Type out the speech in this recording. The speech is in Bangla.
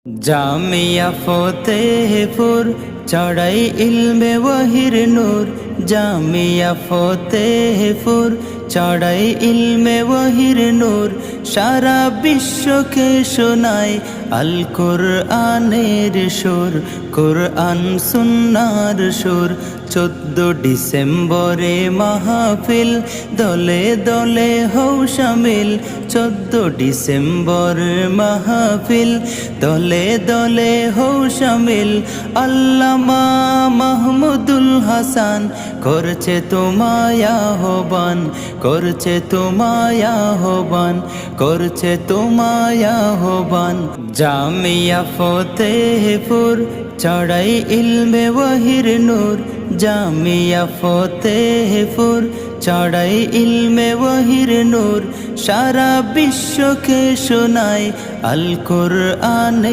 জামিয়া ফতেহপুর চড়াই ইলমে ওয়াহির নূর। জামিয়া ফতেহপুর চড়াই ইলমে ওয়াহির নূর। সারা বিশ্বকে শোনায় আল কোরআনের সুর, কোরআন সুন্নার সুর। 14 ডিসেম্বরে মাহফিল, দলে দলে হও শামিল। 14 ডিসেম্বর মাহফিল, দলে দলে হও শামিল। আল্লামা মাহমুদুল হাসান করছে তোমায় আহ্বান, করছে তোমায় আহ্বান, করছে তোমায় আহ্বান। জামিয়া ফতেহপুর চড়াই ইলমে ওয়াহির নূর। জামিয়া ফতেহপুর চড়াই ইলমে ওয়াহির নূর। সারা বিশ্বকে শোনায় আল কোরআন।